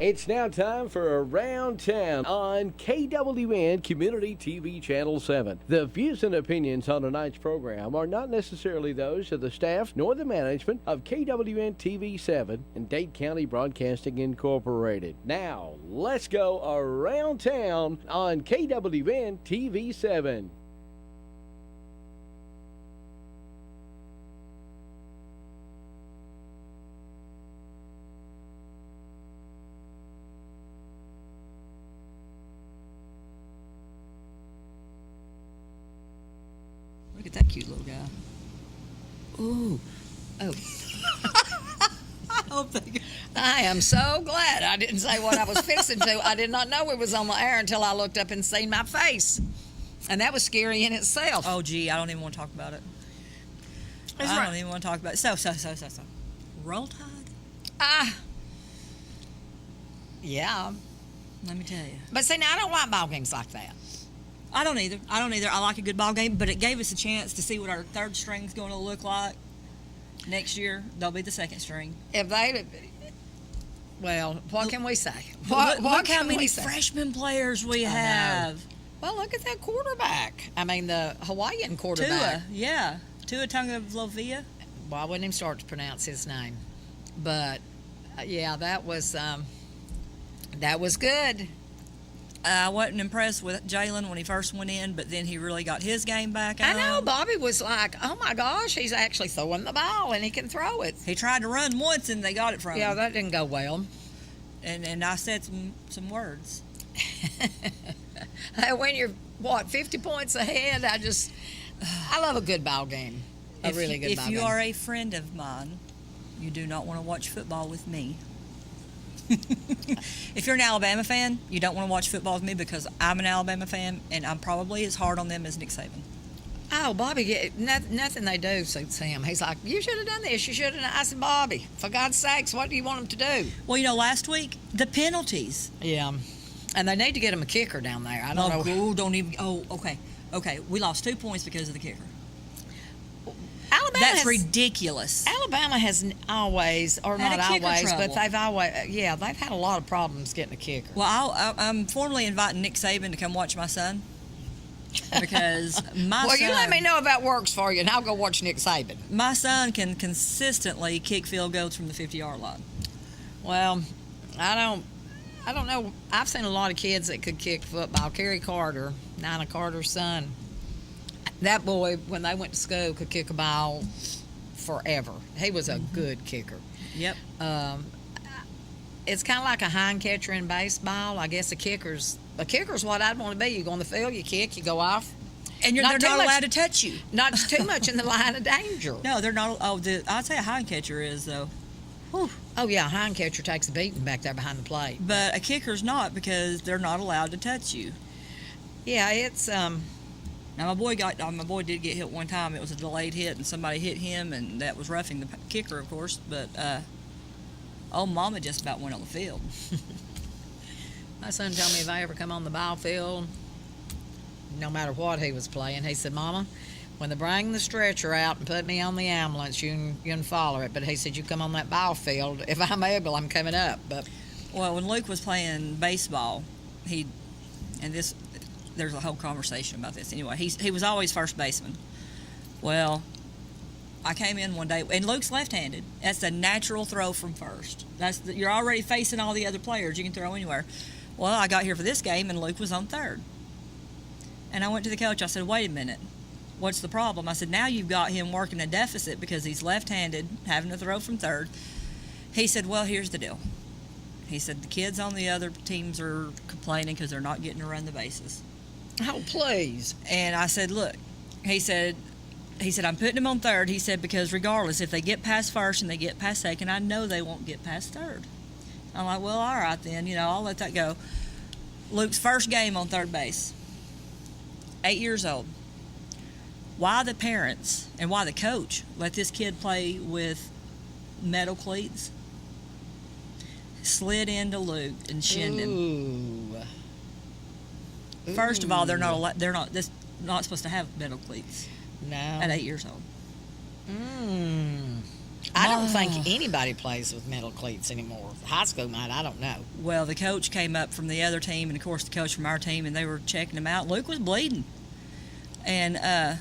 It's now time for Around Town on KWN Community TV Channel 7. The views and opinions on tonight's program are not necessarily those of the staff nor the management of KWN TV 7 and Dade County Broadcasting Incorporated. Now, let's go Around Town on KWN TV 7. Look at that cute little guy. Ooh. Oh. I am so glad I didn't say what I was fixing to. I did not know it was on the air until I looked up and seen my face. And that was scary in itself. Oh, gee, I don't even want to talk about it. I don't even want to talk about it. So. Roll Tide? Yeah. Let me tell you. But see, now I don't like ball games like that. I don't either. I like a good ball game, but it gave us a chance to see what our third string's going to look like. Next year, they'll be the second string. Well, what can we say? Look how many freshman players we have. Well, look at that quarterback. I mean, the Hawaiian quarterback. Tua Tagovailoa. Well, I wouldn't even start to pronounce his name. But, yeah, that was good. I wasn't impressed with Jalen when he first went in, but then he really got his game back on. I know. Bobby was like, oh, my gosh, he's actually throwing the ball, and he can throw it. He tried to run once, and they got it from him. Yeah, that didn't go well. And I said some words. When you're, 50 points ahead, I love a good ball game. A really good ball game. If you are a friend of mine, you do not want to watch football with me. If you're an Alabama fan, you don't want to watch football with me because I'm an Alabama fan, and I'm probably as hard on them as Nick Saban. Oh, Bobby, nothing they do suits him. He's like, you should have done this. You should have. I said, Bobby, for God's sakes, what do you want him to do? Well, last week, the penalties. Yeah. And they need to get him a kicker down there. I don't know. Don't even. Oh, okay. Okay, we lost 2 points because of the kicker. That's ridiculous. Alabama has always, or not always, trouble. but they've had a lot of problems getting a kicker. Well, I'm formally inviting Nick Saban to come watch my son because my son. You let me know if that works for you, and I'll go watch Nick Saban. My son can consistently kick field goals from the 50-yard line. Well, I don't know. I've seen a lot of kids that could kick football. Kerry Carter, Nina Carter's son. That boy, when they went to school, could kick a ball forever. He was a good kicker. Yep. It's kind of like a hind catcher in baseball. I guess a kicker's what I'd want to be. You go on the field, you kick, you go off. And they're not allowed to touch you. Not too much in the line of danger. No, they're not. I'd say a hind catcher is, though. Whew. Oh, yeah, a hind catcher takes a beating back there behind the plate. But a kicker's not because they're not allowed to touch you. Yeah, it's... Now, my boy did get hit one time. It was a delayed hit, and somebody hit him, and that was roughing the kicker, of course. But, Mama just about went on the field. My son told me if I ever come on the ball field, no matter what he was playing, he said, Mama, when they bring the stretcher out and put me on the ambulance, you can follow it. But he said, you come on that ball field. If I'm able, I'm coming up. But well, when Luke was playing baseball, there's a whole conversation about this. Anyway, he was always first baseman. Well, I came in one day, and Luke's left-handed. That's the natural throw from first. You're already facing all the other players. You can throw anywhere. Well, I got here for this game, and Luke was on third. And I went to the coach. I said, wait a minute. What's the problem? I said, now you've got him working a deficit because he's left-handed, having to throw from third. He said, well, here's the deal. He said, the kids on the other teams are complaining because they're not getting to run the bases. Oh, please. And I said, look, he said, I'm putting him on third. He said, because regardless, if they get past first and they get past second, I know they won't get past third. I'm like, well, all right then, I'll let that go. Luke's first game on third base, 8 years old. Why the parents and why the coach let this kid play with metal cleats? Slid into Luke and shinned him. First of all, they're not supposed to have metal cleats. No. At 8 years old. I don't think anybody plays with metal cleats anymore. High school might, I don't know. Well, the coach came up from the other team, and of course the coach from our team, and they were checking him out. Luke was bleeding, and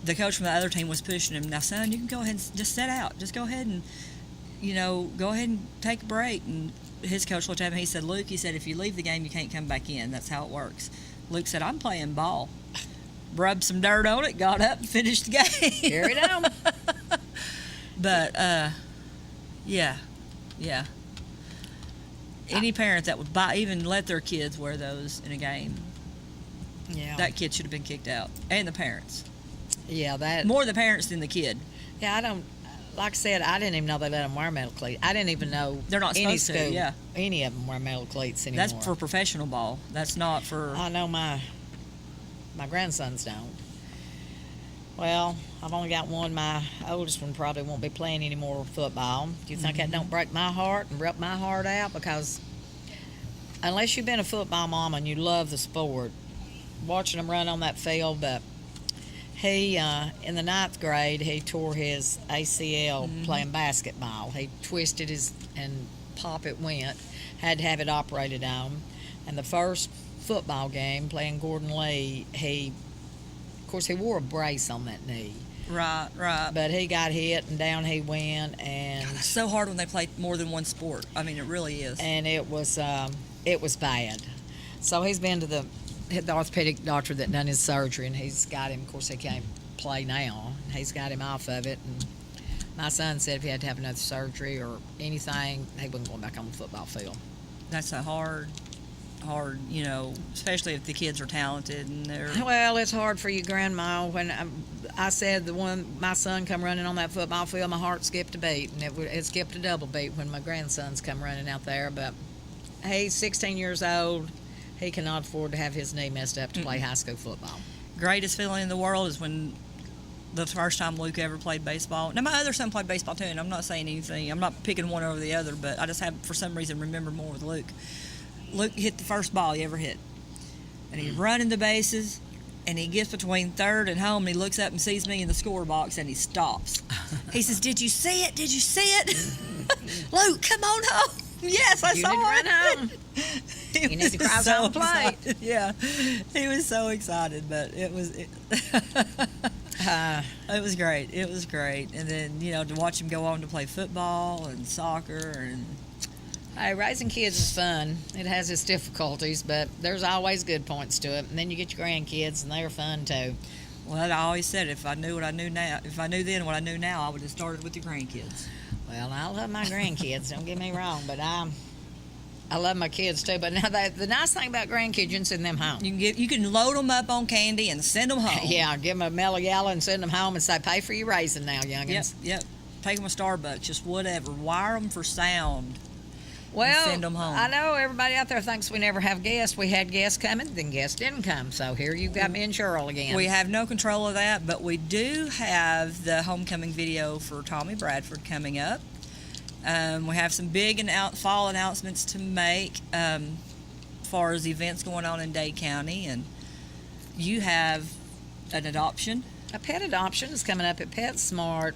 the coach from the other team was pushing him. Now, son, you can go ahead and just sit out. Just go ahead and, go ahead and take a break. And his coach looked at him and he said, Luke, he said, if you leave the game, you can't come back in. That's how it works. Luke said, I'm playing ball. Rubbed some dirt on it, got up, and finished the game. Carry it on. But, yeah. Any parent that would even let their kids wear those in a game, Yeah. that kid should have been kicked out. And the parents. Yeah, that. More the parents than the kid. Yeah, I don't. Like I said, I didn't even know they let them wear metal cleats. I didn't even know They're not any supposed to, school, yeah. any of them wear metal cleats anymore. That's for professional ball. That's not for. I know my grandsons don't. Well, I've only got one. My oldest one probably won't be playing any more football. Do you think that don't break my heart and rip my heart out? Because unless you've been a football mom and you love the sport, watching them run on that field, but he, in the 9th grade, he tore his ACL playing basketball. He twisted and pop it went. Had to have it operated on. And the first football game, playing Gordon Lee, of course, he wore a brace on that knee. Right. But he got hit, and down he went, and It's so hard when they play more than one sport. I mean, it really is. and it was bad. So he's been to the orthopedic doctor that done his surgery, and he's got him. Of course, he can't play now. He's got him off of it. And my son said if he had to have another surgery or anything, he wasn't going back on the football field. That's a hard, especially if the kids are talented and they're. Well, it's hard for you, Grandma. When I said my son come running on that football field, my heart skipped a beat, and it skipped a double beat when my grandsons come running out there. But he's 16 years old. He cannot afford to have his knee messed up to play high school football. Greatest feeling in the world is when the first time Luke ever played baseball. Now, my other son played baseball too, and I'm not saying anything. I'm not picking one over the other, but I just have, for some reason, remember more with Luke. Luke hit the first ball he ever hit. And he's running the bases, and he gets between third and home, and he looks up and sees me in the score box, and he stops. He says, "Did you see it? Did you see it?" Luke, come on home. Yes, I saw it. You need to run home. You need to cross home plate. Excited. Yeah, he was so excited, but it was it was great. It was great, and then to watch him go on to play football and soccer and. Hey, raising kids is fun. It has its difficulties, but there's always good points to it. And then you get your grandkids, and they're fun too. Well, I always said if I knew what I knew now, if I knew then what I knew now, I would have started with the grandkids. Well, I love my grandkids. Don't get me wrong, but I love my kids too. But now the nice thing about grandkids, you can send them home. You can load them up on candy and send them home. Yeah, give them a mellow yellow and send them home and say, "Pay for your raising now, youngins." Yep. Take them to Starbucks, just whatever. Wire them for sound. Well, send them home. I know everybody out there thinks we never have guests. We had guests coming, then guests didn't come. So here you've got me and Cheryl again. We have no control of that, but we do have the homecoming video for Tommy Bradford coming up. We have some big fall announcements to make as far as events going on in Dade County, and you have an adoption. A pet adoption is coming up at PetSmart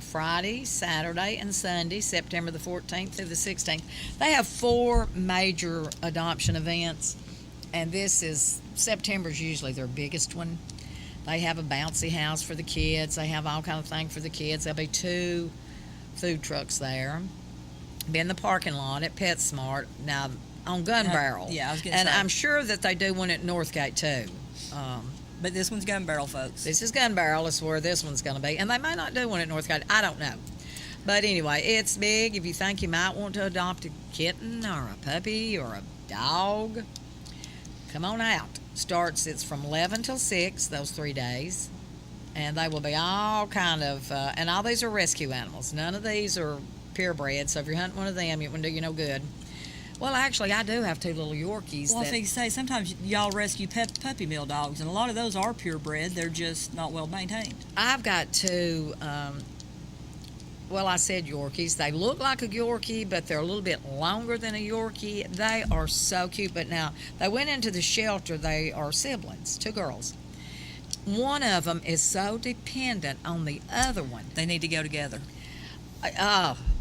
Friday, Saturday, and Sunday, September the 14th through the 16th. They have 4 major adoption events, and September's usually their biggest one. They have a bouncy house for the kids. They have all kind of things for the kids. There'll be 2 food trucks there. Be in the parking lot at PetSmart. Now, on Gun Barrel. Yeah, I was going to say. And I'm sure that they do one at Northgate, too. But this one's Gun Barrel, folks. This is Gun Barrel is where this one's going to be. And they may not do one at Northgate. I don't know. But anyway, it's big. If you think you might want to adopt a kitten or a puppy or a dog, come on out. It's from 11 till 6, those 3 days. And they will be all kind of, and all these are rescue animals. None of these are purebred. So if you're hunting one of them, it wouldn't do you no good. Well, actually, I do have 2 little Yorkies. Well, I think sometimes y'all rescue puppy mill dogs, and a lot of those are purebred. They're just not well maintained. I've got 2, I said Yorkies. They look like a Yorkie, but they're a little bit longer than a Yorkie. They are so cute. But now, they went into the shelter. They are siblings, 2 girls. One of them is so dependent on the other one. They need to go together.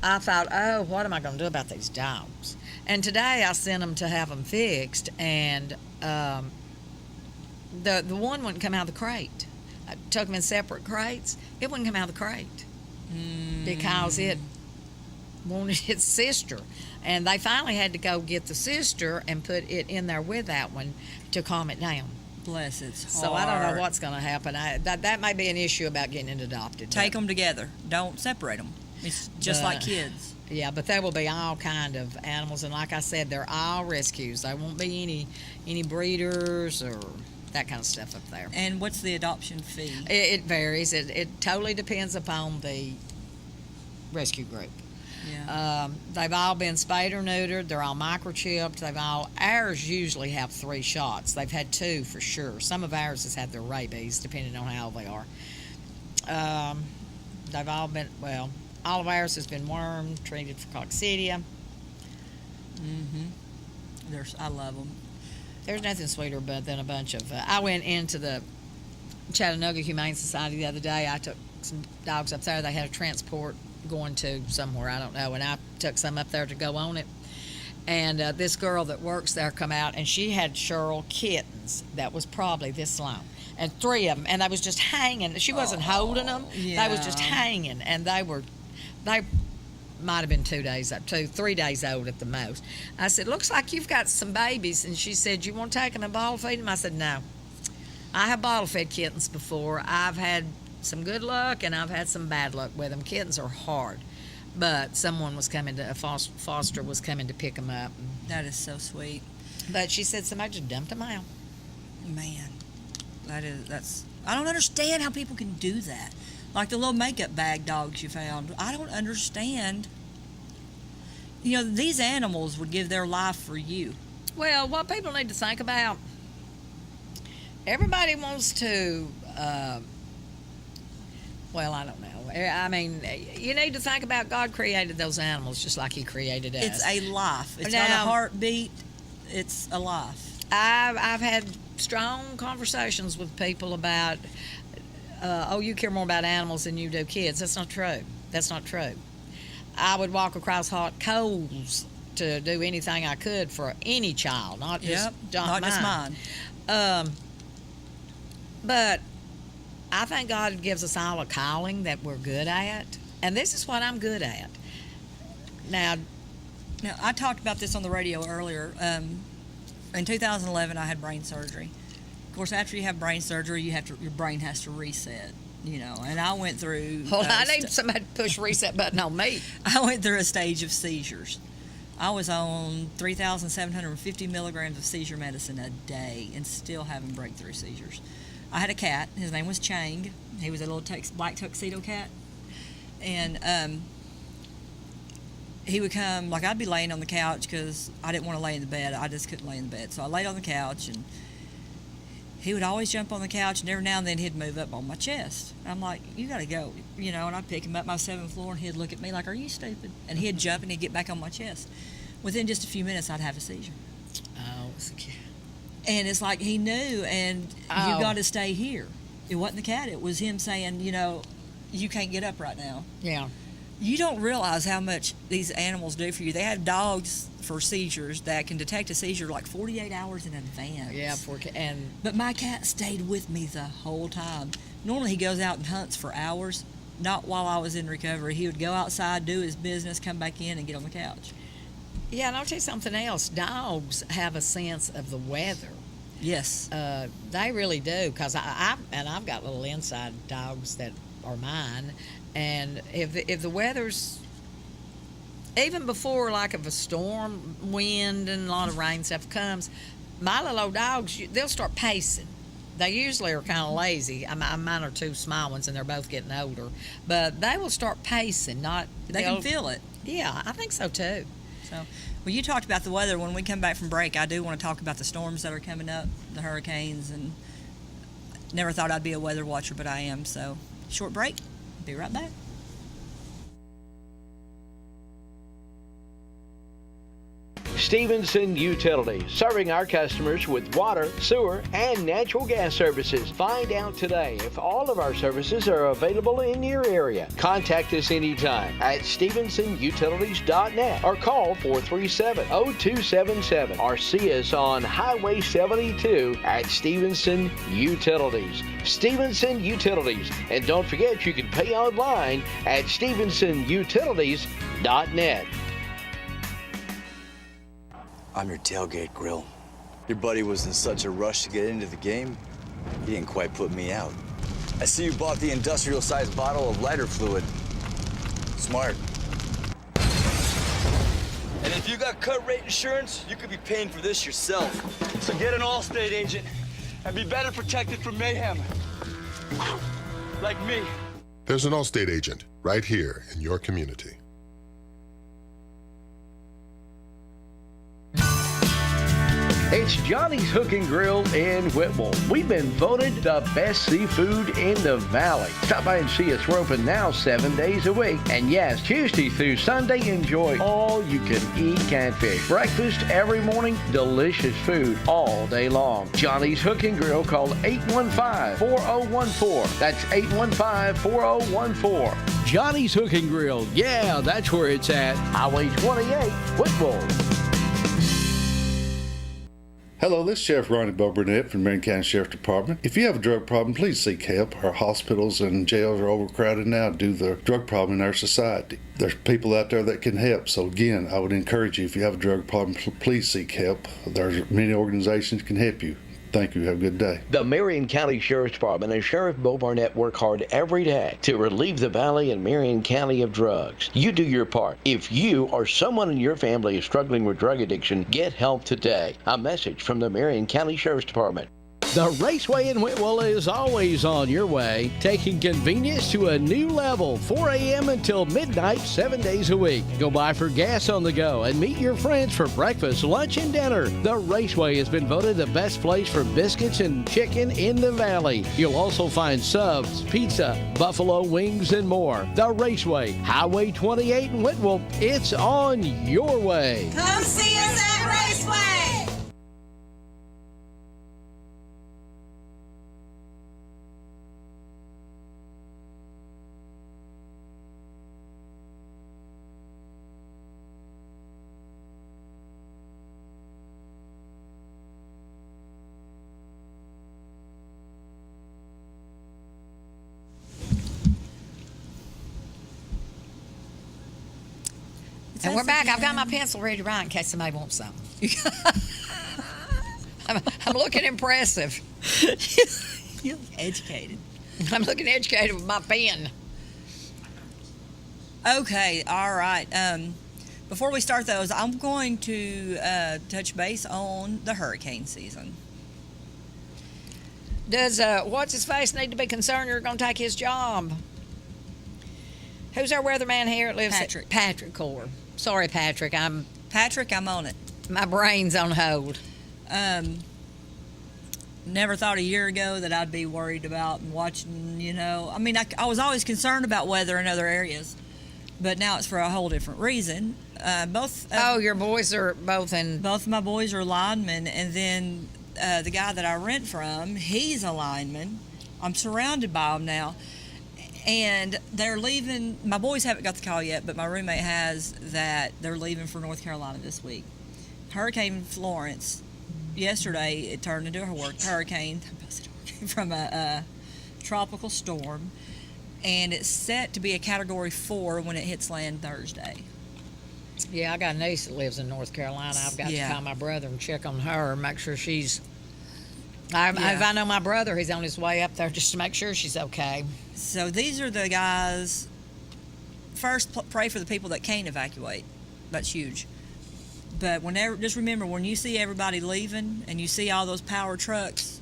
I thought, oh, what am I going to do about these dogs? And today I sent them to have them fixed, and the one wouldn't come out of the crate. I took them in separate crates. It wouldn't come out of the crate because it wanted its sister. And they finally had to go get the sister and put it in there with that one to calm it down. Bless its heart. So I don't know what's going to happen. That may be an issue about getting it adopted. Take them together. Don't separate them. It's just like kids. Yeah, but there will be all kind of animals, and like I said, they're all rescues. There won't be any breeders or that kind of stuff up there. And what's the adoption fee? It varies. It totally depends upon the rescue group. Yeah. They've all been spayed or neutered. They're all microchipped. Ours usually have 3 shots. They've had 2 for sure. Some of ours has had their rabies, depending on how old they are. They've all been, well, all of ours has been wormed, treated for coccidia. I love them. There's nothing sweeter than a bunch of. I went into the Chattanooga Humane Society the other day. I took some dogs up there. They had a transport going to somewhere, I don't know, and I took some up there to go on it. And this girl that works there come out, and she had Sherrill kittens that was probably this long, and 3 of them, and they was just hanging. She wasn't holding them; they was just hanging, and they might have been 3 days old at the most. I said, looks like you've got some babies. And she said, you want to take them and bottle feed them? I said, no. I have bottle fed kittens before. I've had some good luck and I've had some bad luck with them. Kittens are hard. But someone was coming a foster was coming to pick them up. That is so sweet. But she said somebody just dumped them out. Man, that's. I don't understand how people can do that. Like the little makeup bag dogs you found. I don't understand. You know, these animals would give their life for you. Well, what people need to think about, everybody wants to, well, I don't know. I mean, you need to think about God created those animals just like He created us. It's a life. It's not a heartbeat. It's a life. I've had strong conversations with people about, you care more about animals than you do kids. That's not true. That's not true. I would walk across hot coals to do anything I could for any child, not just mine. But I think God gives us all a calling that we're good at, and this is what I'm good at. Now, I talked about this on the radio earlier. In 2011, I had brain surgery. Of course, after you have brain surgery, your brain has to reset. You know, and I went through. Well, I need somebody to push reset button on me. I went through a stage of seizures. I was on 3,750 milligrams of seizure medicine a day and still having breakthrough seizures. I had a cat. His name was Chang. He was a little black tuxedo cat. And he would come, like I'd be laying on the couch because I didn't want to lay in the bed. I just couldn't lay in the bed. So I laid on the couch, and he would always jump on the couch, and every now and then he'd move up on my chest. I'm like, you got to go, you know, and I'd pick him up my 7th floor, and he'd look at me like, are you stupid? And he'd jump, and he'd get back on my chest. Within just a few minutes, I'd have a seizure. Oh, it's a cat. And it's like he knew, and you got to stay here. It wasn't the cat. It was him saying, you know, you can't get up right now. Yeah. You don't realize how much these animals do for you. They have dogs for seizures that can detect a seizure like 48 hours in advance. Yeah, but my cat stayed with me the whole time. Normally he goes out and hunts for hours. Not while I was in recovery. He would go outside, do his business, come back in, and get on the couch. Yeah, and I'll tell you something else. Dogs have a sense of the weather. Yes. They really do, because I've got little inside dogs that are mine, and if the weather's, even before like if a storm, wind, and a lot of rain stuff comes, my little old dogs, they'll start pacing. They usually are kind of lazy. Mine are 2 small ones, and they're both getting older, but they will start pacing. They can feel it. Yeah, I think so too. So, well, you talked about the weather. When we come back from break, I do want to talk about the storms that are coming up, the hurricanes, and never thought I'd be a weather watcher, but I am. So, short break. Be right back. Stevenson Utilities, serving our customers with water, sewer, and natural gas services. Find out today if all of our services are available in your area. Contact us anytime at stevensonutilities.net or call 437-0277 or see us on Highway 72 at Stevenson Utilities. Stevenson Utilities. And don't forget, you can pay online at stevensonutilities.net. I'm your tailgate grill. Your buddy was in such a rush to get into the game, he didn't quite put me out. I see you bought the industrial-sized bottle of lighter fluid. Smart. And if you got cut rate insurance, you could be paying for this yourself. So get an Allstate agent and be better protected from mayhem. Like me. There's an Allstate agent right here in your community. It's Johnny's Hook and Grill in Whitwell. We've been voted the best seafood in the valley. Stop by and see us. We're open now 7 days a week. And yes, Tuesday through Sunday, enjoy all you can eat catfish. Breakfast every morning, delicious food all day long. Johnny's Hook and Grill, call 815-4014. That's 815-4014. Johnny's Hook and Grill. Yeah, that's where it's at. Highway 28, Whitwell. Hello, this is Sheriff Ronnie Bo Burnett from Marion County Sheriff Department. If you have a drug problem, please seek help. Our hospitals and jails are overcrowded now due to the drug problem in our society. There's people out there that can help. So again, I would encourage you, if you have a drug problem, please seek help. There's many organizations that can help you. Thank you. Have a good day. The Marion County Sheriff's Department and Sheriff Bo Barnett work hard every day to relieve the Valley and Marion County of drugs. You do your part. If you or someone in your family is struggling with drug addiction, get help today. A message from the Marion County Sheriff's Department. The Raceway in Whitwell is always on your way, taking convenience to a new level, 4 a.m. until midnight, 7 days a week. Go by for gas on the go and meet your friends for breakfast, lunch, and dinner. The Raceway has been voted the best place for biscuits and chicken in the Valley. You'll also find subs, pizza, buffalo wings, and more. The Raceway, Highway 28 in Whitwell. It's on your way. Come see us at Raceway. And we're back. I've got my pencil ready to write in case somebody wants some. I'm looking impressive. You look educated. I'm looking educated with my pen. Okay, all right. Before we start those, I'm going to touch base on the hurricane season. Does what's his face need to be concerned you're going to take his job? Who's our weatherman here? It lives Patrick. Patrick Core. Sorry, Patrick. I'm on it. My brain's on hold. Never thought a year ago that I'd be worried about and watching, I mean, I was always concerned about weather in other areas, but now it's for a whole different reason. Your boys are both in... Both of my boys are linemen, and then the guy that I rent from, he's a lineman. I'm surrounded by them now. And they're leaving. My boys haven't got the call yet, but my roommate has, that they're leaving for North Carolina this week. Hurricane Florence, yesterday it turned into a hurricane from a tropical storm, and it's set to be a Category 4 when it hits land Thursday. Yeah, I got a niece that lives in North Carolina. I've got to call my brother and check on her and make sure she's... If I know my brother, he's on his way up there just to make sure she's okay. So these are the guys. First, pray for the people that can't evacuate. That's huge. But just remember, when you see everybody leaving and you see all those power trucks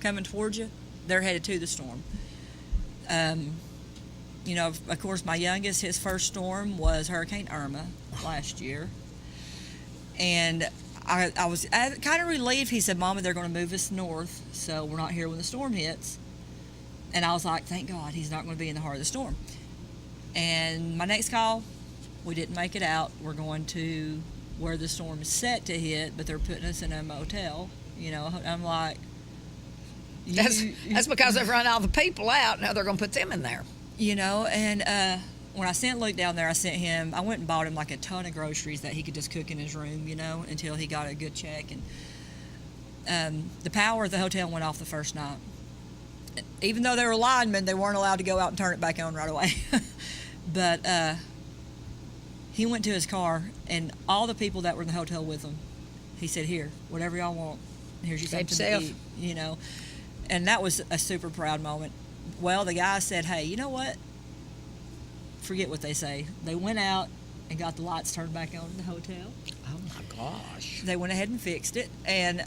coming towards you, they're headed to the storm. Of course, my youngest, his first storm was Hurricane Irma last year. And I was kind of relieved. He said, Mama, they're going to move us north, so we're not here when the storm hits. And I was like, thank God he's not going to be in the heart of the storm. And my next call, we didn't make it out. We're going to where the storm is set to hit, but they're putting us in a motel. You know, I'm like, That's because they've run all the people out. Now they're going to put them in there. you know, and when I sent Luke down there, I went and bought him like a ton of groceries that he could just cook in his room, you know, until he got a good check. And the power at the hotel went off the first night. Even though they were linemen, they weren't allowed to go out and turn it back on right away. But he went to his car, and all the people that were in the hotel with him, he said, "Here, whatever y'all want. Here's you something to eat," you know. And that was a super proud moment. Well, the guy said, "Hey, you know what? Forget what they say." They went out and got the lights turned back on in the hotel. Oh, my gosh. They went ahead and fixed it. And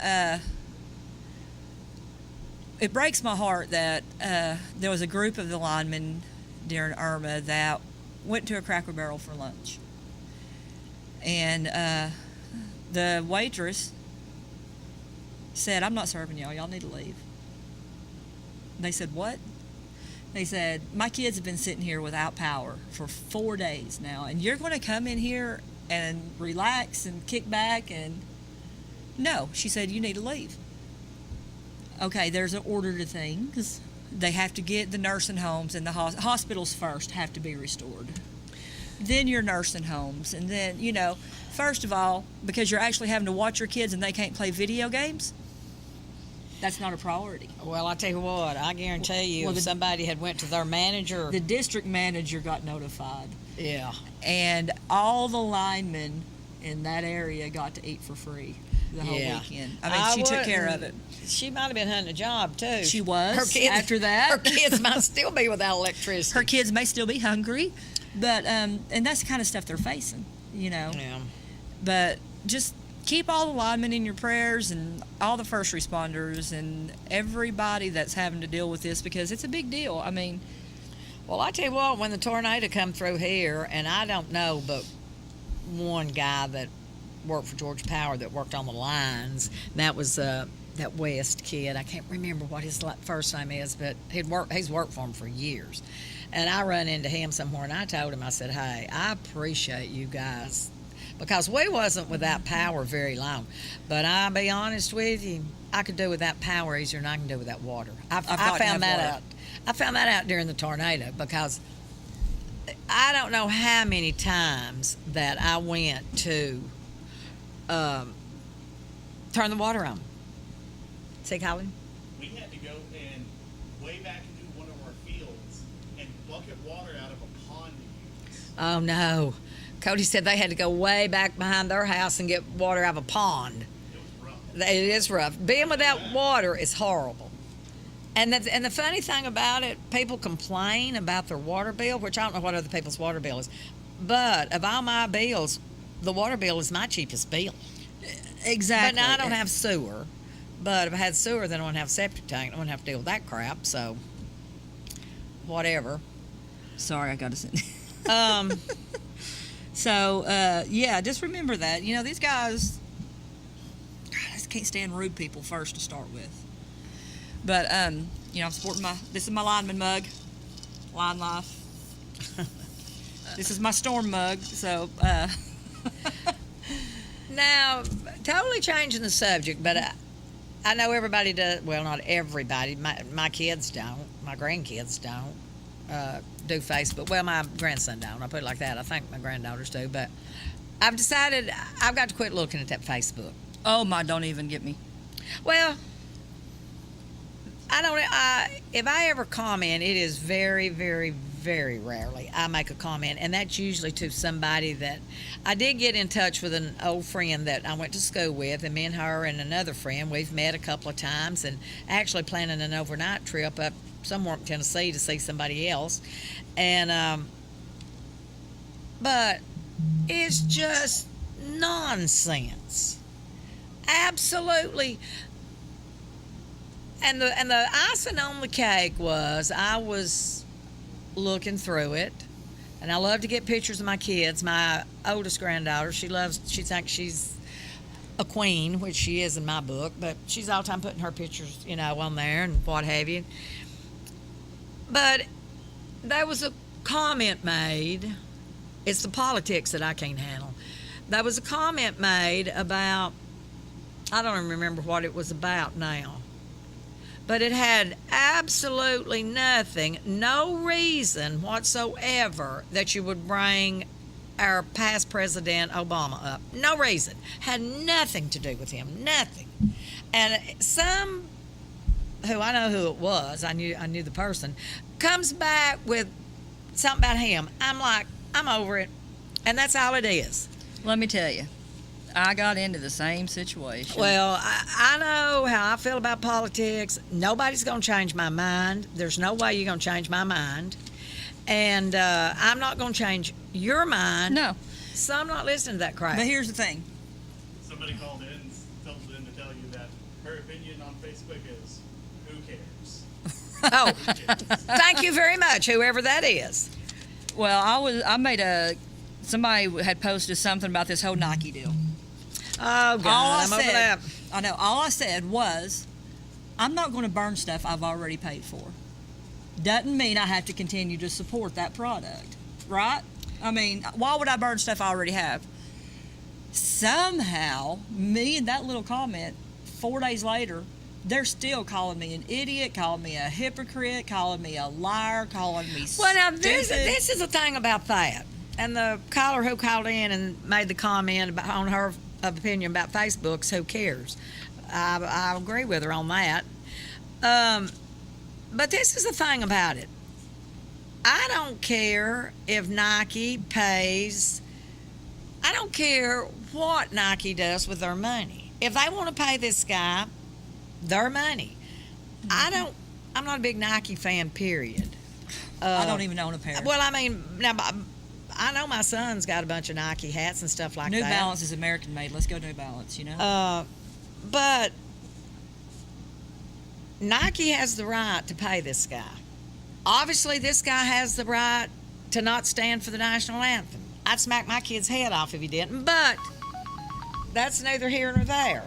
it breaks my heart that there was a group of the linemen during Irma that went to a Cracker Barrel for lunch. And the waitress said, "I'm not serving y'all. Y'all need to leave." They said, "What?" They said, "My kids have been sitting here without power for 4 days now, and you're going to come in here and relax and kick back?" And no, she said, "You need to leave." Okay, there's an order to things. They have to get the nursing homes and the hospitals first have to be restored. Then your nursing homes, and then, you know, first of all, because you're actually having to watch your kids and they can't play video games, that's not a priority. Well, I tell you what, I guarantee you, if somebody had went to their manager. The district manager got notified, Yeah. and all the linemen in that area got to eat for free the whole Yeah. weekend. I mean, she took care of it. She might have been hunting a job, too. She was, after that. Her kids might still be without electricity. Her kids may still be hungry, but and that's the kind of stuff they're facing, you know. Yeah. But just keep all the linemen in your prayers and all the first responders and everybody that's having to deal with this, because it's a big deal. I mean, Well, I tell you what, when the tornado come through here, and I don't know, but one guy that worked for Georgia Power that worked on the lines, that was that West kid. I can't remember what his first name is, but he's worked for him for years. And I run into him somewhere, and I told him, I said, "Hey, I appreciate you guys," because we wasn't without power very long. But I'll be honest with you, I could do without power easier than I can do without water. I found that out. I found that out during the tornado, because I don't know how many times that I went to turn the water on. See, Colin? We had to go and way back into one of our fields and bucket water out of a pond to use. Oh, no. Cody said they had to go way back behind their house and get water out of a pond. It was rough. It is rough. Being without water is horrible. And the funny thing about it, people complain about their water bill, which I don't know what other people's water bill is. But of all my bills, the water bill is my cheapest bill. exactly. But now I don't have sewer. But if I had sewer, then I wouldn't have septic tank. I wouldn't have to deal with that crap. So, whatever. Sorry, I got to send. Um, So, yeah, just remember that. You know, these guys, God, I just can't stand rude people first to start with. But, you know, I'm sporting this is my lineman mug, Line Life. This is my storm mug, so. Now, totally changing the subject, but I know everybody does. Well, not everybody. My kids don't. My grandkids don't do Facebook. Well, my grandson don't. I put it like that. I think my granddaughters do. But I've decided I've got to quit looking at that Facebook. Oh, my, don't even get me. Well, I don't. If I ever comment, it is very, very, very rarely I make a comment, and that's usually to somebody that I did get in touch with an old friend that I went to school with, and me and her and another friend, we've met a couple of times, and actually planning an overnight trip up somewhere in Tennessee to see somebody else, and but it's just nonsense, absolutely. And the icing on the cake was I was looking through it, and I love to get pictures of my kids. My oldest granddaughter, she thinks she's a queen, which she is in my book, but she's all the time putting her pictures, you know, on there and what have you. But there was a comment made. It's the politics that I can't handle. there was a comment made about, I don't even remember what it was about now, but it had absolutely nothing, no reason whatsoever that you would bring our past president Obama up. No reason. Had nothing to do with him. Nothing. And some, who I know who it was, I knew the person, comes back with something about him. I'm like, I'm over it. And that's all it is. Let me tell you, I got into the same situation. Well, I know how I feel about politics. Nobody's going to change my mind. There's no way you're going to change my mind. And I'm not going to change your mind. No. So I'm not listening to that crap. But here's the thing. Somebody called in and told in to tell you that her opinion on Facebook is, who cares? Oh, thank you very much, whoever that is. Well, somebody had posted something about this whole Nike deal. Oh, God, I'm over that. I know. All I said was, I'm not going to burn stuff I've already paid for. Doesn't mean I have to continue to support that product, right? I mean, why would I burn stuff I already have? Somehow, me and that little comment, 4 days later, they're still calling me an idiot, calling me a hypocrite, calling me a liar, calling me Well, now, stupid. this is the thing about that. And the caller who called in and made the comment about, on her opinion about Facebook's, who cares? I agree with her on that. But this is the thing about it. I don't care if Nike pays. I don't care what Nike does with their money. If they want to pay this guy their money, I'm not a big Nike fan, period. I don't even own a pair. Well, I mean, now I know my son's got a bunch of Nike hats and stuff like New that. Balance is American made. Let's go New Balance, you know? But Nike has the right to pay this guy. Obviously, this guy has the right to not stand for the national anthem. I'd smack my kid's head off if he didn't, but that's neither here nor there.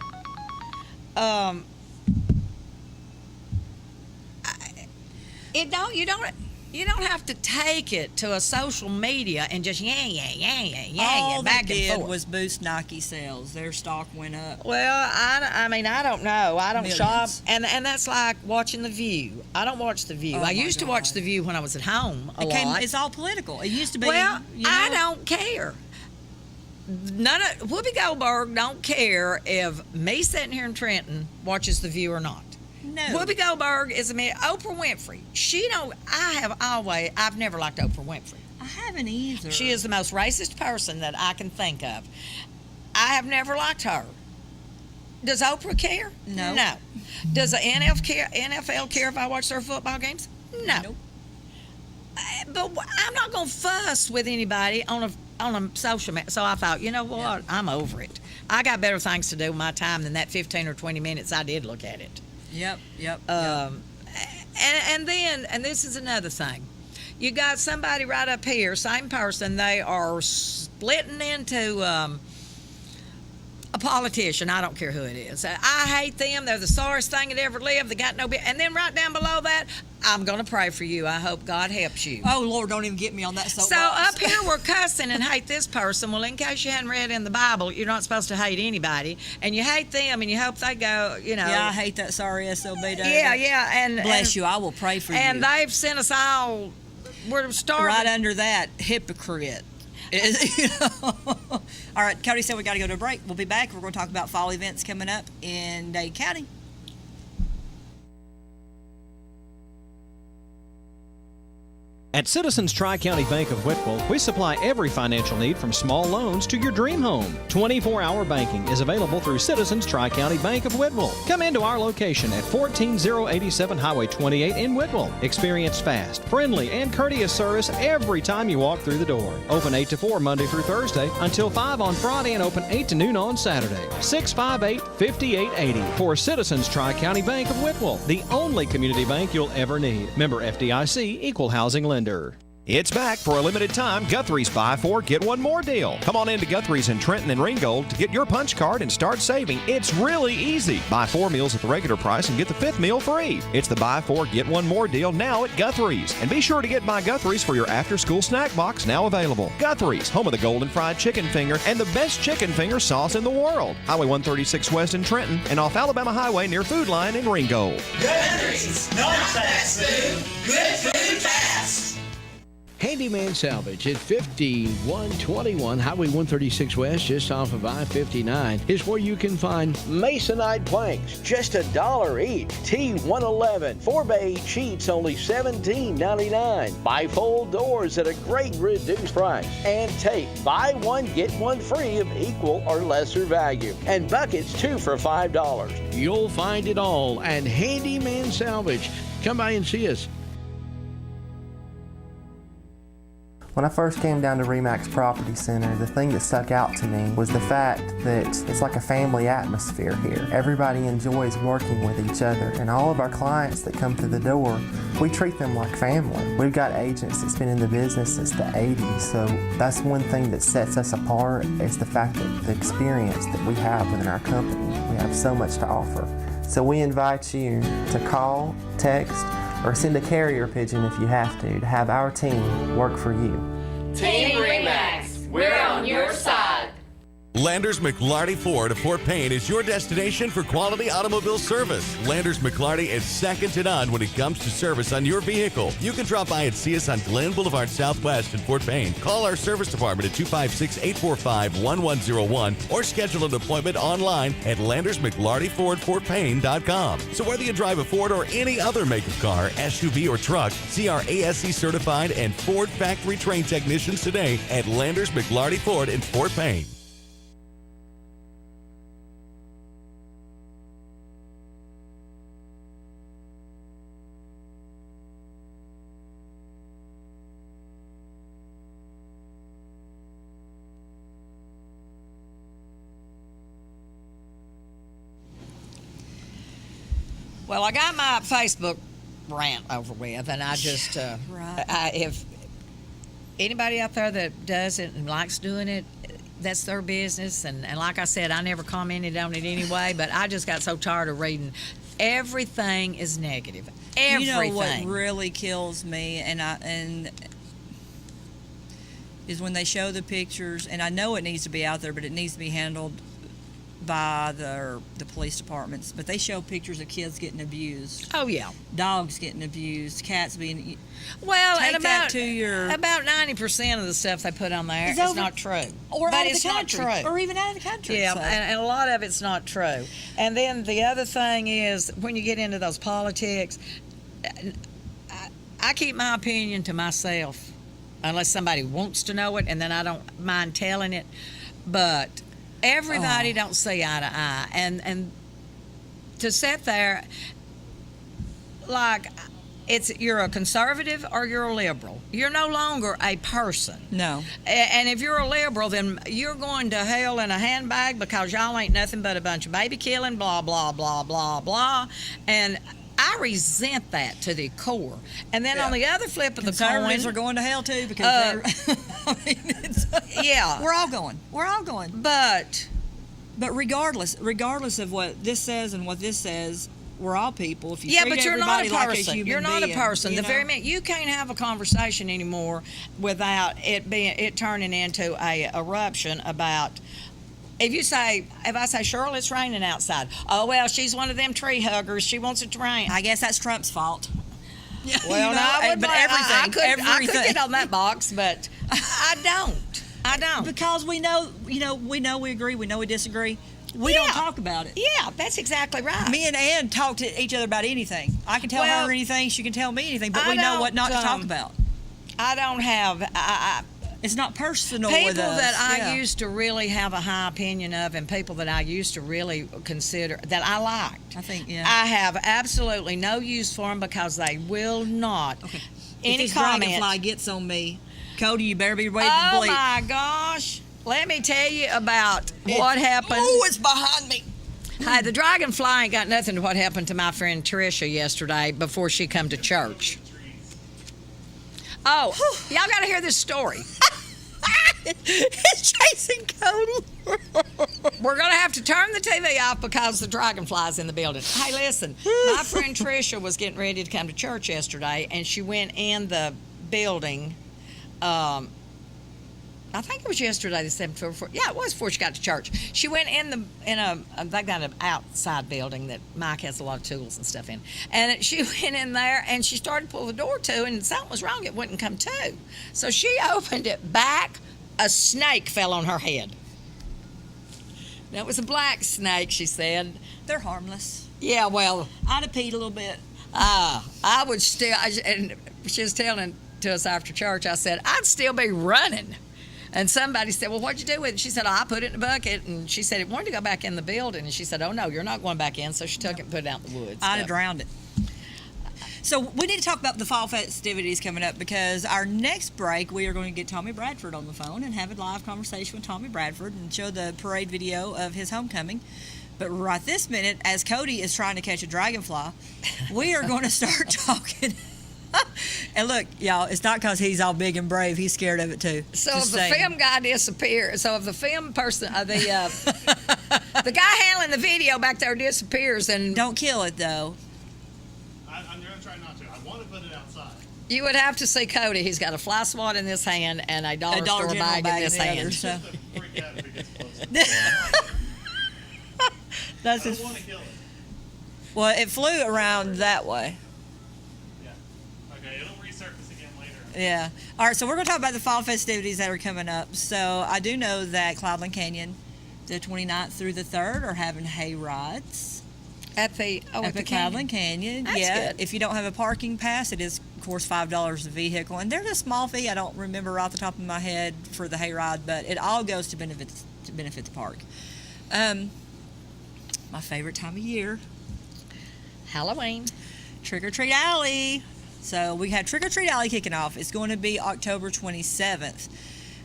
You don't have to take it to a social media and just All back they and did forth. was boost Nike sales. Their stock went up. Well, I mean, I don't know. I don't shop, Millions. and that's like watching The View. I don't watch The View. Oh, I my used to watch God. The View when I was at home a lot. It's all political. It used to be. Well, you know, I don't care. Whoopi Goldberg don't care if me sitting here in Trenton watches The View or not. No. Whoopi Goldberg is Oprah Winfrey. I've never liked Oprah Winfrey. I haven't either. She is the most racist person that I can think of. I have never liked her. Does Oprah care? No. No. Does the NFL care if I watch their football games? No. Nope. But I'm not going to fuss with anybody on a social media. So I thought, you know what? Yeah. I'm over it. I got better things to do with my time than that 15 or 20 minutes I did look at it. Yep. And this is another thing. You got somebody right up here, same person, they are splitting into a politician. I don't care who it is. I hate them. They're the sorriest thing that ever lived. They got no bit. And then right down below that, I'm going to pray for you. I hope God helps you. Oh, Lord, don't even get me on that soapbox. So up here we're cussing and hate this person. Well, in case you hadn't read in the Bible, you're not supposed to hate anybody. And you hate them and you hope they go, you know. Yeah, I hate that sorry SOB. Yeah. And Bless you. I will pray for you. And they've sent us all. We're starving. Right under that, hypocrite. You know? All right, Cody said we got to go to a break. We'll be back. We're going to talk about fall events coming up in Dade County. At Citizens Tri-County Bank of Whitwell, we supply every financial need from small loans to your dream home. 24-hour banking is available through Citizens Tri-County Bank of Whitwell. Come into our location at 14087 Highway 28 in Whitwell. Experience fast, friendly, and courteous service every time you walk through the door. Open 8 to 4 Monday through Thursday, until 5 on Friday, and open 8 to noon on Saturday. 658-5880 for Citizens Tri-County Bank of Whitwell, the only community bank you'll ever need. Member FDIC, Equal Housing Lender. It's back for a limited time Guthrie's Buy 4, Get 1 More deal. Come on into Guthrie's in Trenton and Ringgold to get your punch card and start saving. It's really easy. Buy 4 meals at the regular price and get the 5th meal free. It's the Buy 4, Get 1 More deal now at Guthrie's. And be sure to get by Guthrie's for your after-school snack box now available. Guthrie's, home of the golden fried chicken finger and the best chicken finger sauce in the world. Highway 136 West in Trenton and off Alabama Highway near Food Line in Ringgold. Guthrie's, not fast food, good food fast. Handyman Salvage at 5121 Highway 136 West, just off of I-59, is where you can find Masonite planks, just $1 each. T111 4-bay sheets, only $17.99. Bifold doors at a great reduced price. And tape, buy one, get one free of equal or lesser value. And buckets, 2 for $5. You'll find it all at Handyman Salvage. Come by and see us. When I first came down to RE/MAX Property Center, the thing that stuck out to me was the fact that it's like a family atmosphere here. Everybody enjoys working with each other, and all of our clients that come through the door, we treat them like family. We've got agents that's been in the business since the 80s, so that's one thing that sets us apart is the fact that the experience that we have within our company. We have so much to offer. So we invite you to call, text, or send a carrier pigeon if you have to have our team work for you. Team RE/MAX, we're on your side. Landers McLarty Ford of Fort Payne is your destination for quality automobile service. Landers McLarty is second to none when it comes to service on your vehicle. You can drop by and see us on Glen Boulevard Southwest in Fort Payne. Call our service department at 256-845-1101 or schedule an appointment online at LandersMcLartyFordFortPayne.com. So whether you drive a Ford or any other make of car, SUV, or truck, see our ASE certified and Ford factory trained technicians today at Landers McLarty Ford in Fort Payne. Well, I got my Facebook rant over with, and I just, if anybody out there that does it and likes doing it, that's their business. And like I said, I never commented on it anyway, but I just got so tired of reading. Everything is negative. Everything. You know what really kills me, and is when they show the pictures, and I know it needs to be out there, but it needs to be handled by the police departments, but they show pictures of kids getting abused. Oh yeah, dogs getting abused, cats being. Well, take and that to your about 90% of the stuff they put on there is not true, or but out of it's the country, not true, or even out of the country. Yeah, so. and a lot of it's not true. And then the other thing is when you get into those politics, I keep my opinion to myself, unless somebody wants to know it, and then I don't mind telling it, but. Everybody don't see eye to eye, and to sit there like you're a conservative or you're a liberal. You're no longer a person. No. And if you're a liberal, then you're going to hell in a handbag because y'all ain't nothing but a bunch of baby killing, blah blah blah blah blah, and I resent that to the core. And then on the other flip of the coin, conservatives are going to hell too because they're. I mean, yeah, we're all going. We're all going. But regardless of what this says and what this says, we're all people. If you treat but you're not a everybody person. like a human You're not being, a person. you The know? very minute you can't have a conversation anymore without it turning into a eruption about. If I say, Cheryl, it's raining outside. Oh, well, she's one of them tree huggers. She wants it to rain. I guess that's Trump's fault. Yeah, well, you know, but I could get on that box, but I don't. Because we know, we agree, we know we disagree. We don't talk about it. Yeah, that's exactly right. Me and Ann talk to each other about anything. I can tell her anything, she can tell me anything, but we know what not to talk about. I don't have... It's not personal people with us. That I used to really have a high opinion of, and people that I used to really consider that I liked. I think, I have absolutely no use for them because they will not. Okay. Any if this comment. dragonfly gets on me, Cody, you better be ready to bleed. Oh my gosh! Let me tell you about what happened. Oh, it's behind me. Hey, the dragonfly ain't got nothing to what happened to my friend Tricia yesterday before she come to church. Oh, y'all got to hear this story. It's chasing Cody. We're going to have to turn the TV off because the dragonfly's in the building. Hey, listen, my friend Tricia was getting ready to come to church yesterday, and she went in the building. I think it was yesterday, the 7th before. Yeah, it was before she got to church. She went they got an outside building that Mike has a lot of tools and stuff in. And she went in there and she started to pull the door to, and something was wrong. It wouldn't come to. So she opened it back. A snake fell on her head. That was a black snake, she said. They're harmless. Yeah, well, I'd have peed a little bit. I would still, and she was telling to us after church, I said, I'd still be running. And somebody said, well, what'd you do with it? She said, I put it in a bucket. And she said, it wanted to go back in the building. And she said, oh, no, you're not going back in. So she took it and put it out in the woods. I'd have drowned it. So we need to talk about the fall festivities coming up, because our next break, we are going to get Tommy Bradford on the phone and have a live conversation with Tommy Bradford and show the parade video of his homecoming. But right this minute, as Cody is trying to catch a dragonfly, we are going to start talking. And look, y'all, it's not because he's all big and brave. He's scared of it, too. So if the film guy disappears, so if the film person, the guy handling the video back there disappears, and don't kill it, though. I'm going to try not to. I want to put it outside. You would have to see Cody. He's got a fly swat in this hand and a dollar store bag in this hand. Just to freak out if it gets close. That's I don't want to kill it. Well, it flew around that way. Okay, it'll resurface again later. Yeah. All right, so we're going to talk about the fall festivities that are coming up. So I do know that Cloudland Canyon, the 29th through the 3rd, are having hay rides. At the Cloudland Canyon. That's yeah. good. If you don't have a parking pass, it is, of course, $5 a vehicle. And there's a small fee. I don't remember off the top of my head for the hay ride, but it all goes to benefit the park. My favorite time of year, Halloween. Trick or Treat Alley. So we have Trick or Treat Alley kicking off. It's going to be October 27th.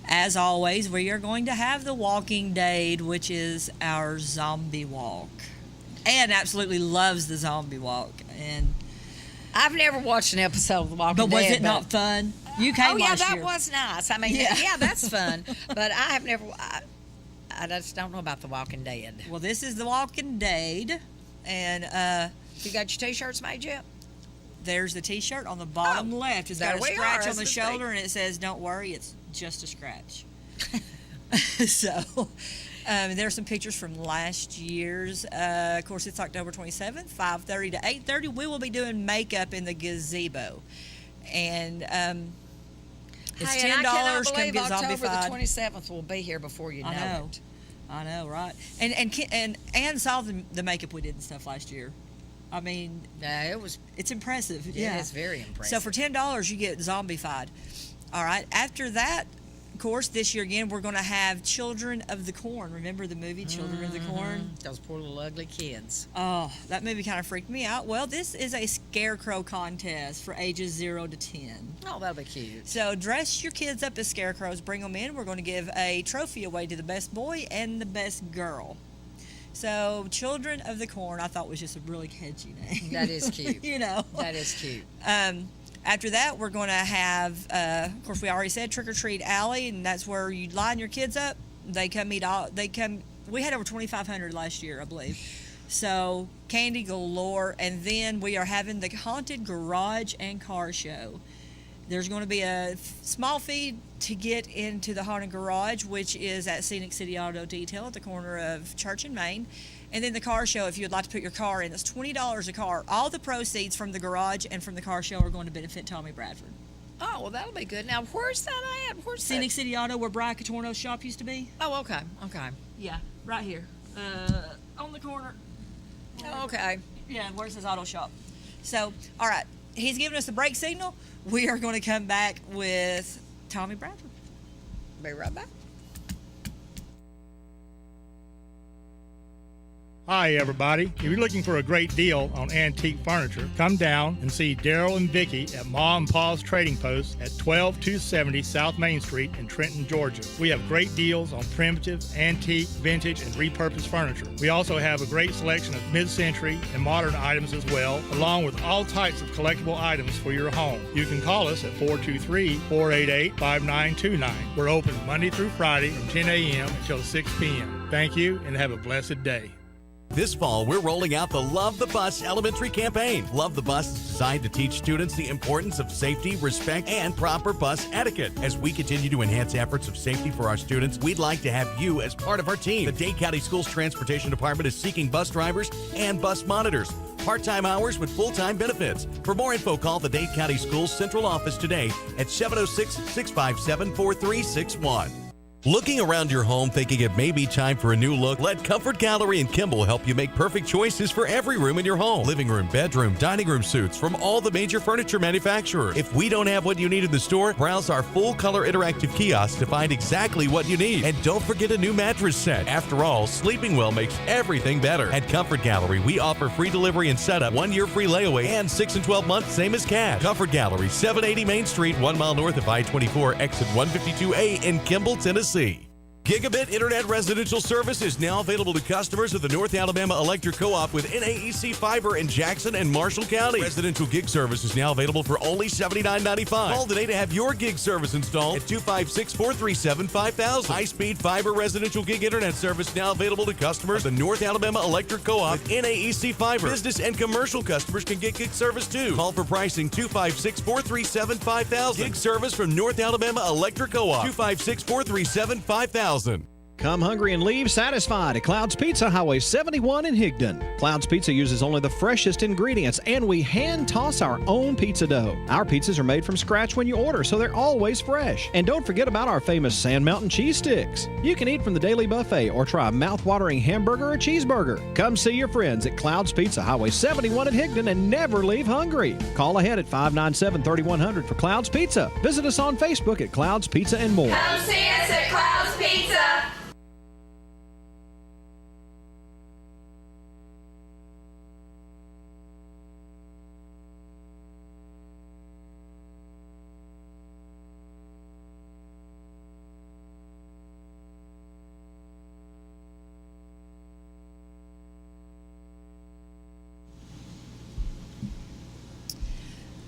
As always, we are going to have the Walking Dade, which is our zombie walk. Ann absolutely loves the zombie walk, and I've never watched an episode of The Walking Dead. But was it not fun? You came last that year. was nice. I mean, yeah, that's fun. But I have never. I just don't know about The Walking Dead. Well, this is the Walking Dade, and you got your T-shirts made yet? There's the T-shirt on the bottom left. It's got a there we scratch are. on the That's the shoulder, thing. and it says, "Don't worry, it's just a scratch." So. There's some pictures from last year's. Of course, it's October 27th, 5:30 to 8:30. We will be doing makeup in the gazebo, and it's $10. And I cannot Come believe get October zombified. the 27th will be here before you know it. I know, right? And Ann saw the makeup we did and stuff last year. I mean, it's impressive. Yeah, it's very impressive. So for $10, you get zombified. All right. After that, of course, this year again, we're going to have Children of the Corn. Remember the movie Children of the Corn? Those poor little ugly kids. Oh, that movie kind of freaked me out. Well, this is a scarecrow contest for ages 0 to 10. Oh, that'll be cute. So dress your kids up as scarecrows, bring them in. We're going to give a trophy away to the best boy and the best girl. So Children of the Corn, I thought was just a really catchy name. That is cute. You know. That is cute. After that, we're going to have, of course, we already said Trick or Treat Alley, and that's where you line your kids up. They come eat all. We had over 2,500 last year, I believe. So candy galore, and then we are having the haunted garage and car show. There's going to be a small fee to get into the haunted garage, which is at Scenic City Auto Detail at the corner of Church and Main. And then the car show, if you'd like to put your car in, it's $20 a car. All the proceeds from the garage and from the car show are going to benefit Tommy Bradford. Oh, well, that'll be good. Now, where's that at? Where's Scenic City Auto, where Brian Catorno's shop used to be. Oh, okay. Okay. Yeah, right here. On the corner. Okay. Yeah, where's his auto shop? So, all right. He's giving us the break signal. We are going to come back with Tommy Bradford. Be right back. Hi, everybody. If you're looking for a great deal on antique furniture, come down and see Daryl and Vicky at Ma and Pa's Trading Post at 12270 South Main Street in Trenton, Georgia. We have great deals on primitive, antique, vintage, and repurposed furniture. We also have a great selection of mid-century and modern items as well, along with all types of collectible items for your home. You can call us at 423-488-5929. We're open Monday through Friday from 10 a.m. until 6 p.m. Thank you and have a blessed day. This fall, we're rolling out the Love the Bus Elementary campaign. Love the Bus is designed to teach students the importance of safety, respect, and proper bus etiquette. As we continue to enhance efforts of safety for our students, we'd like to have you as part of our team. The Dade County Schools Transportation Department is seeking bus drivers and bus monitors. Part-time hours with full-time benefits. For more info, call the Dade County Schools Central Office today at 706-657-4361. Looking around your home thinking it may be time for a new look? Let Comfort Gallery in Kimball help you make perfect choices for every room in your home. Living room, bedroom, dining room suites from all the major furniture manufacturers. If we don't have what you need in the store, browse our full-color interactive kiosk to find exactly what you need. And don't forget a new mattress set. After all, sleeping well makes everything better. At Comfort Gallery, we offer free delivery and setup, 1 year free layaway, and 6 and 12 months same as cash. Comfort Gallery, 780 Main Street, 1 mile north of I-24, exit 152A in Kimball, Tennessee. Gigabit Internet residential service is now available to customers of the North Alabama Electric Co-op with NAEC Fiber in Jackson and Marshall County. Residential gig service is now available for only $79.95. Call today to have your gig service installed at 256-437-5000. High-speed fiber residential gig internet service now available to customers of the North Alabama Electric Co-op with NAEC Fiber. Business and commercial customers can get gig service too. Call for pricing 256-437-5000. Gig service from North Alabama Electric Co-op. 256-437-5000. Come hungry and leave satisfied at Cloud's Pizza, Highway 71 in Higdon. Cloud's Pizza uses only the freshest ingredients, and we hand toss our own pizza dough. Our pizzas are made from scratch when you order, so they're always fresh. And don't forget about our famous Sand Mountain cheese sticks. You can eat from the daily buffet or try a mouth-watering hamburger or cheeseburger. Come see your friends at Cloud's Pizza, Highway 71 in Higdon, and never leave hungry. Call ahead at 597-3100 for Cloud's Pizza. Visit us on Facebook at Cloud's Pizza and more. Come see us at Cloud's Pizza.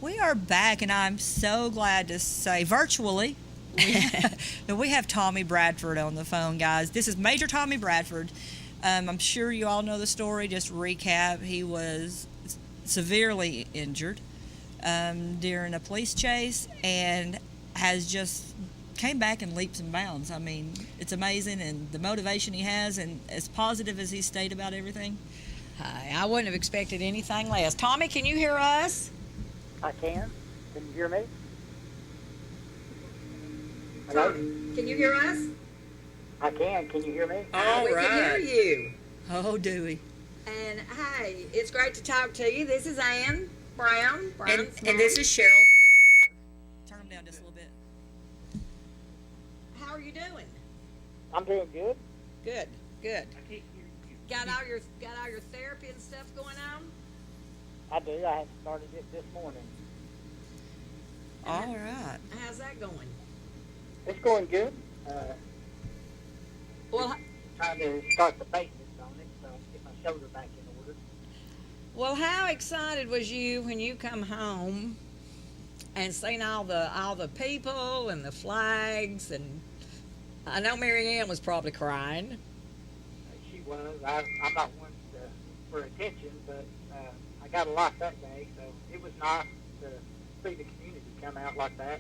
We are back, and I'm so glad to say virtually that we have Tommy Bradford on the phone, guys. This is Major Tommy Bradford. I'm sure you all know the story. Just recap, he was severely injured during a police chase and has just came back in leaps and bounds. I mean, it's amazing, and the motivation he has, and as positive as he stayed about everything. I wouldn't have expected anything less. Tommy, can you hear us? I can. Can you hear me? Hello? Can you hear us? I can. Can you hear me? We can hear you. Oh, do we? And hey, it's great to talk to you. This is Ann Brown. And this is Cheryl from the Chamber. Turn them down just a little bit. How are you doing? I'm doing good. Good. Got all your therapy and stuff going on? I do. I have started it this morning. All right. How's that going? It's going good. Well, trying to start the basics on it, so get my shoulder back in order. Well, how excited was you when you come home and seen all the people and the flags? And I know Mary Ann was probably crying. She was. I'm not one for attention, but I got a lot that day, so it was nice to see the community come out like that.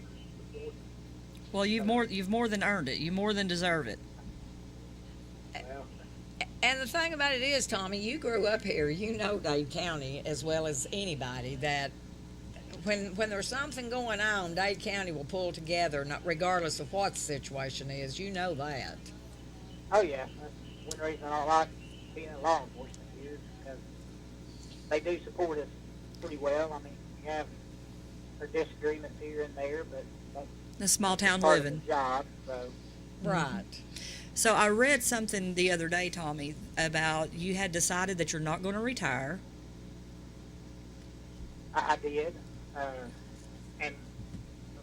Well, you've more than earned it. You more than deserve it. Well, and the thing about it is, Tommy, you grew up here. You know Dade County as well as anybody. That when there's something going on, Dade County will pull together, not regardless of what the situation is. You know that. Oh yeah, that's one reason I like being in law enforcement here, because they do support us pretty well. I mean, we have our disagreements here and there, but that's the small town part living of the job. So. Right. So I read something the other day, Tommy, about you had decided that you're not going to retire. I did, and a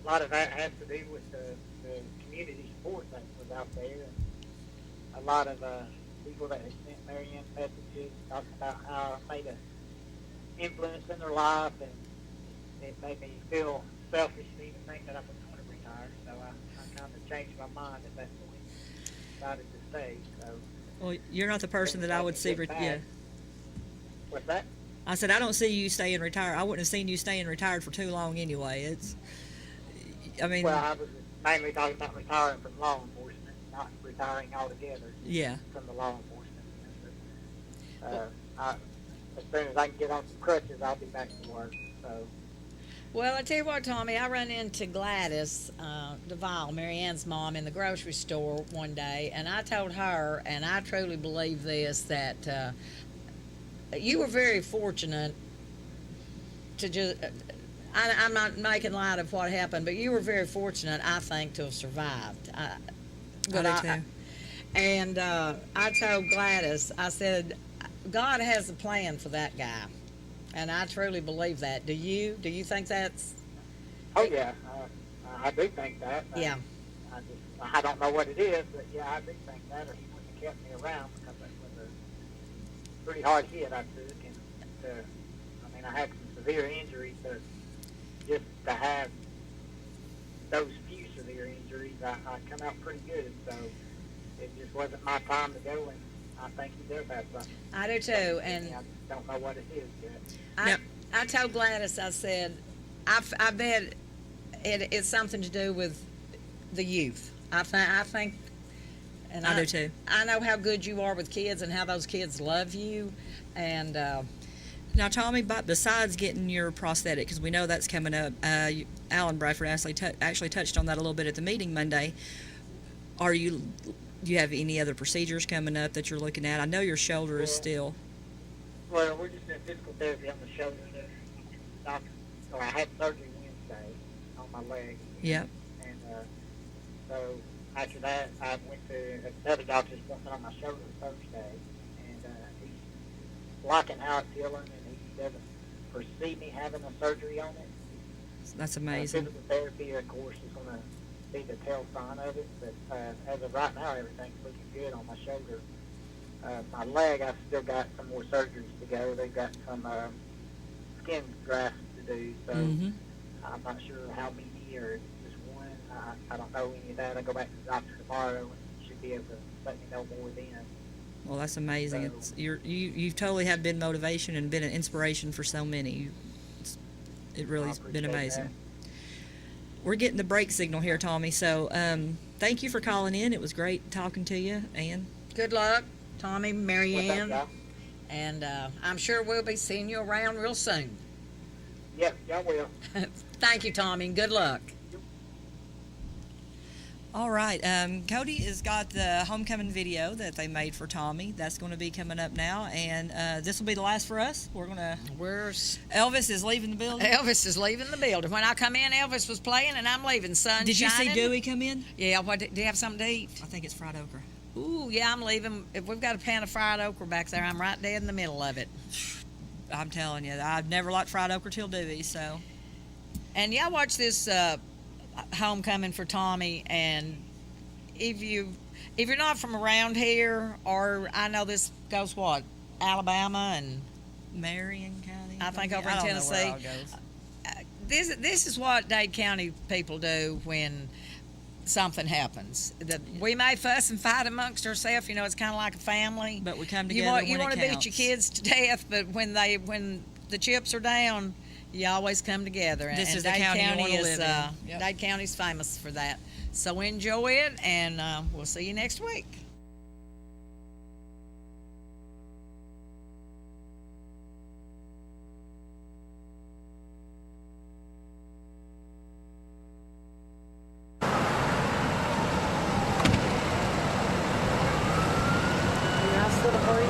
lot of that has to do with the community support that was out there, and a lot of people that had sent Marianne messages talking about how I made an influence in their life, and it made me feel selfish to even think that I was going to retire. So I kind of changed my mind at that point, decided to stay. So. Well, you're not the person that I would see. Yeah. What's that? I said I don't see you staying retired. I wouldn't have seen you staying retired for too long anyway. I mean. Well, I was mainly talking about retiring from law enforcement, not retiring altogether. Yeah. From the law enforcement. As soon as I can get on some crutches, I'll be back to work. So. Well, I tell you what, Tommy, I ran into Gladys Duval, Marianne's mom, in the grocery store one day, and I told her, and I truly believe this, that you were very fortunate to just. I'm not making light of what happened, but you were very fortunate, I think, to have survived. I do too. And I told Gladys, I said, God has a plan for that guy. And I truly believe that. Do you? Do you think that's? Oh yeah, I do think that. Yeah. I don't know what it is, but yeah, I do think that, or he wouldn't have kept me around, because that was a pretty hard hit I took, and I mean, I had some severe injuries, but just to have those few severe injuries, I come out pretty good. So it just wasn't my time to go, and I think he does have something. I do too, and I don't know what it is yet. I told Gladys, I said, I bet it's something to do with the youth. I think, and I do too. I know how good you are with kids and how those kids love you, and. Now, Tommy, but besides getting your prosthetic, because we know that's coming up, Alan Bradford actually touched on that a little bit at the meeting Monday. Do you have any other procedures coming up that you're looking at? I know your shoulder is still. Well, we're just doing physical therapy on the shoulder. So I had surgery Wednesday on my leg. Yep. And so after that, I went to another doctor's appointment on my shoulder Thursday, and he's liking how it's healing, and he doesn't foresee me having a surgery on it. That's amazing. Physical therapy, of course, is going to be the tell sign of it, but as of right now, everything's looking good on my shoulder. My leg, I've still got some more surgeries to go. They've got some skin grafts to do, so I'm not sure how many or just one. I don't know any of that. I go back to the doctor tomorrow, and he should be able to let me know more then. Well, that's amazing. So, you totally have been motivation and been an inspiration for so many. It really has been amazing. That. We're getting the break signal here, Tommy. So thank you for calling in. It was great talking to you, and good luck, Tommy, Marianne, What's up, and I'm sure we'll be seeing you around real soon. Yep, y'all will. Thank you, Tommy, and good luck. all right. Cody has got the homecoming video that they made for Tommy. That's going to be coming up now, and this will be the last for us. Elvis is leaving the building. Elvis is leaving the building. When I come in, Elvis was playing, and I'm leaving. Sun Did you see shining. Dewey come in? Yeah. What? Do you have something to eat? I think it's fried okra. Ooh, yeah, I'm leaving. If we've got a pan of fried okra back there, I'm right dead in the middle of it. I'm telling you, I've never liked fried okra till Dewey, so. And y'all watch this homecoming for Tommy, and if you're not from around here, or I know this goes what, Alabama and Marion County. I think over I in don't know where Tennessee. it all goes. This is what Dade County people do when something happens. We may fuss and fight amongst ourselves. You know, it's kind of like a family. But we come together. You want to beat your kids to death, but when the chips are down, you always come together. This and is the county you want to live in. Yep. Dade County's famous for that. So enjoy it, and we'll see you next week. Nice little breeze.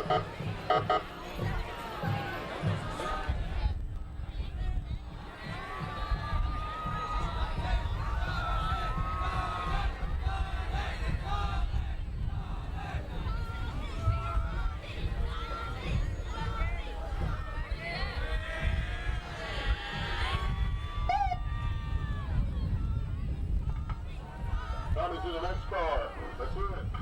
Coming to the next car. Let's do it.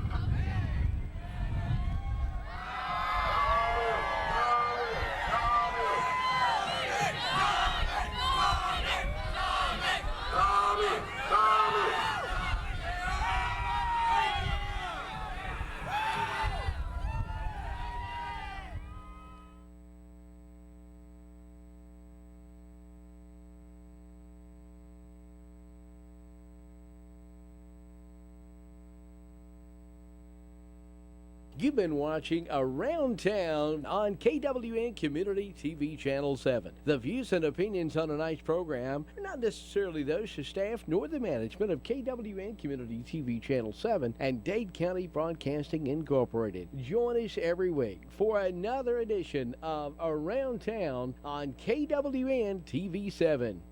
You've been watching Around Town on KWN Community TV Channel 7. The views and opinions on tonight's program are not necessarily those of staff nor the management of KWN Community TV Channel 7 and Dade County Broadcasting Incorporated. Join us every week for another edition of Around Town on KWN TV 7.